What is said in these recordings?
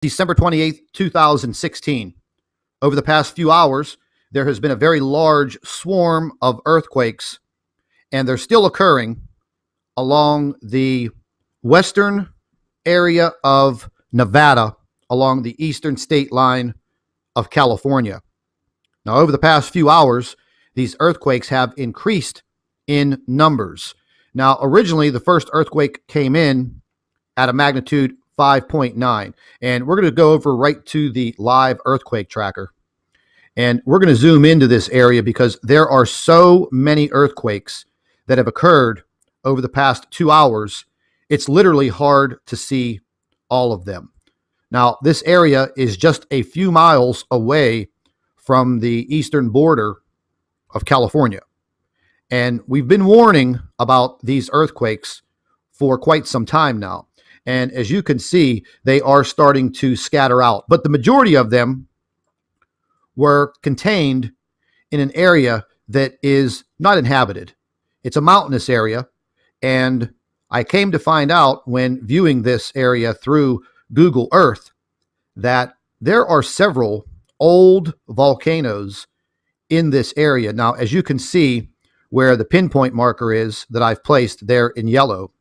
December 28th, 2016. Over the past few hours, there has been a very large swarm of earthquakes, and they're still occurring along the western area of Nevada, along the eastern state line of California. Now, over the past few hours, these earthquakes have increased in numbers. Now, originally, the first earthquake came in at a magnitude 5.9. And we're going to go over right to the live earthquake tracker. And we're going to zoom into this area because there are so many earthquakes that have occurred over the past 2 hours. It's literally hard to see all of them. Now, this area is just a few miles away from the eastern border of California. And we've been warning about these earthquakes for quite some time now. And as you can see, they are starting to scatter out. But the majority of them were contained in an area that is not inhabited. It's a mountainous area. And I came to find out when viewing this area through Google Earth that there are several old volcanoes in this area. Now, as you can see where the pinpoint marker is that I've placed there in yellow,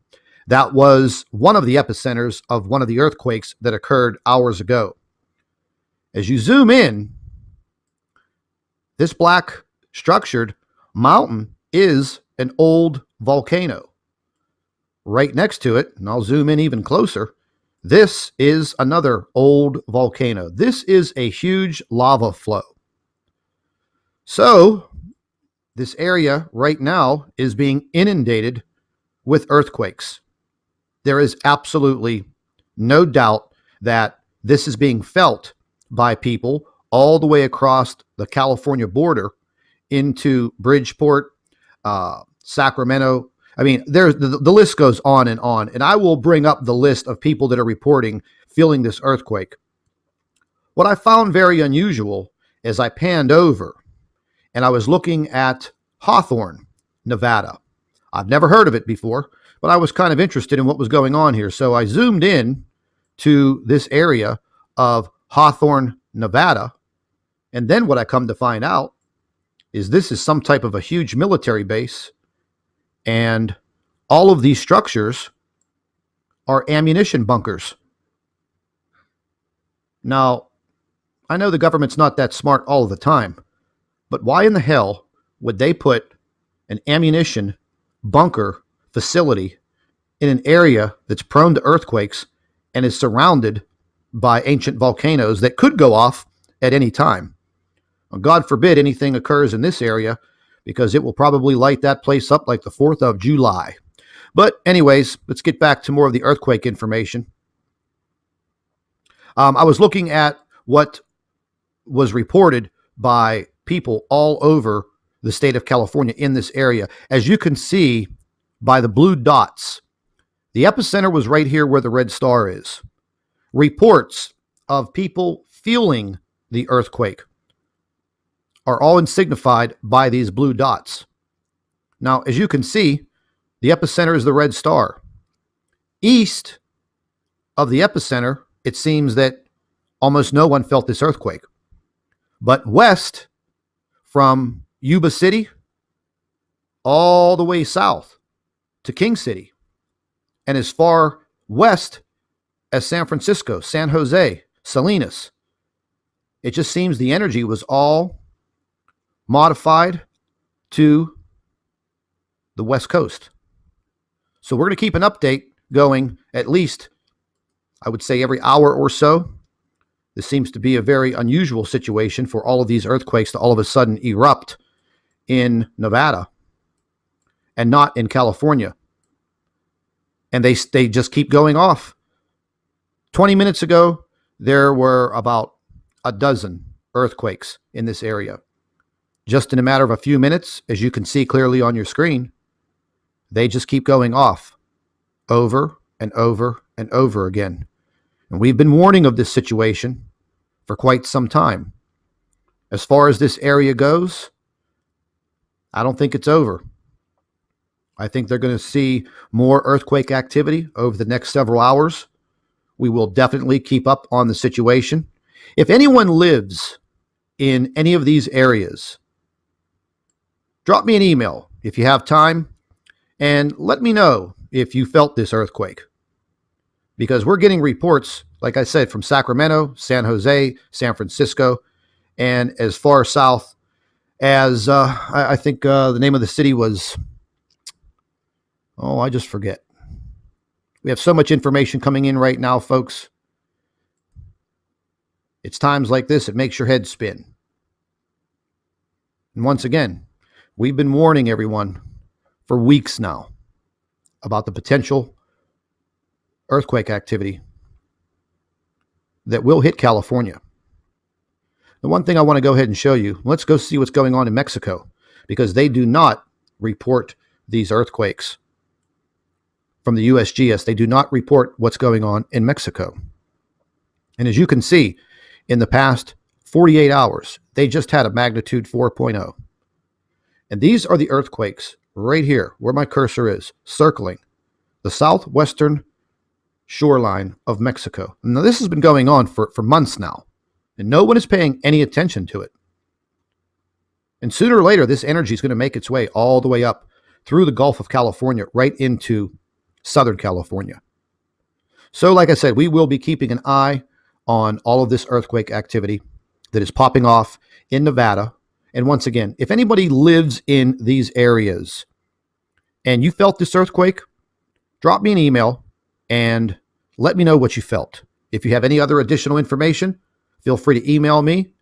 that was one of the epicenters of one of the earthquakes that occurred hours ago. As you zoom in, this black structured mountain is an old volcano. Right next to it, and I'll zoom in even closer, this is another old volcano. This is a huge lava flow. So, this area right now is being inundated with earthquakes. There is absolutely no doubt that this is being felt by people all the way across the California border into Bridgeport, Sacramento. I mean, there's the list goes on, and I will bring up the list of people that are reporting feeling this earthquake. What I found very unusual as I panned over and I was looking at Hawthorne, Nevada. I've never heard of it before, but I was kind of interested in what was going on here. So I zoomed in to this area of Hawthorne, Nevada. And then what I come to find out is this is some type of a huge military base. And all of these structures are ammunition bunkers. Now, I know the government's not that smart all of the time, but why in the hell would they put an ammunition bunker facility in an area that's prone to earthquakes and is surrounded by ancient volcanoes that could go off at any time? Well, God forbid anything occurs in this area, because it will probably light that place up like the 4th of July. But anyways, let's get back to more of the earthquake information. I was looking at what was reported by people all over the state of California in this area. As you can see by the blue dots, the epicenter was right here where the red star is. Reports of people feeling the earthquake are all insignified by these blue dots. Now, as you can see, the epicenter is the red star. East of the epicenter, it seems that almost no one felt this earthquake. But west from Yuba City all the way south to King City, and as far west as San Francisco, San Jose, Salinas, it just seems the energy was all modified to the West Coast. So we're going to keep an update going at least, I would say, every hour or so. This seems to be a very unusual situation for all of these earthquakes to all of a sudden erupt in Nevada and not in California. And they just keep going off. 20 minutes ago, there were about a dozen earthquakes in this area. Just in a matter of a few minutes, as you can see clearly on your screen, they just keep going off over and over and over again. And we've been warning of this situation for quite some time. As far as this area goes, I don't think it's over. I think they're going to see more earthquake activity over the next several hours. We will definitely keep up on the situation. If anyone lives in any of these areas, drop me an email if you have time and let me know if you felt this earthquake. Because we're getting reports, like I said, from Sacramento, San Jose, San Francisco, and as far south as I think the name of the city was, I just forget. We have so much information coming in right now, folks. It's times like this, it makes your head spin. And once again, we've been warning everyone for weeks now about the potential earthquake activity that will hit California. The one thing I want to go ahead and show you, let's go see what's going on in Mexico, because they do not report these earthquakes from the USGS. They do not report what's going on in Mexico. And as you can see, in the past 48 hours, they just had a magnitude 4.0. And these are the earthquakes right here, where my cursor is, circling the southwestern shoreline of Mexico. Now, this has been going on for months now, and no one is paying any attention to it. And sooner or later, this energy is going to make its way all the way up through the Gulf of California, right into Southern California. So, like I said, we will be keeping an eye on all of this earthquake activity that is popping off in Nevada. And once again, if anybody lives in these areas and you felt this earthquake, drop me an email and let me know what you felt. If you have any other additional information, feel free to email me,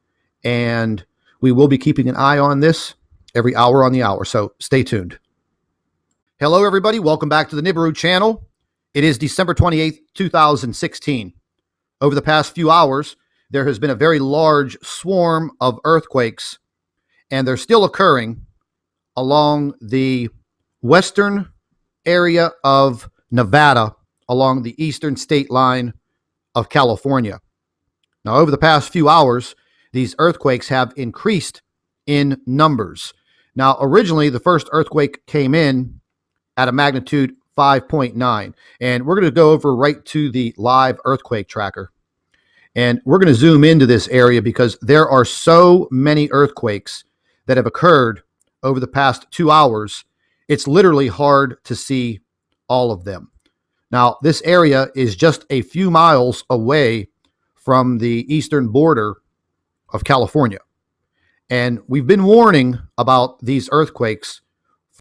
and we will be keeping an eye on this every hour on the hour. So stay tuned. Hello, everybody. Welcome back to the Nibiru channel. It is December 28th, 2016. Over the past few hours, there has been a very large swarm of earthquakes, and they're still occurring along the western area of Nevada, along the eastern state line of California. Now, over the past few hours, these earthquakes have increased in numbers. Now, originally, the first earthquake came in at a magnitude 5.9, and we're going to go over right to the live earthquake tracker. And we're going to zoom into this area because there are so many earthquakes that have occurred over the past 2 hours. It's literally hard to see all of them. Now, this area is just a few miles away from the eastern border of California. And we've been warning about these earthquakes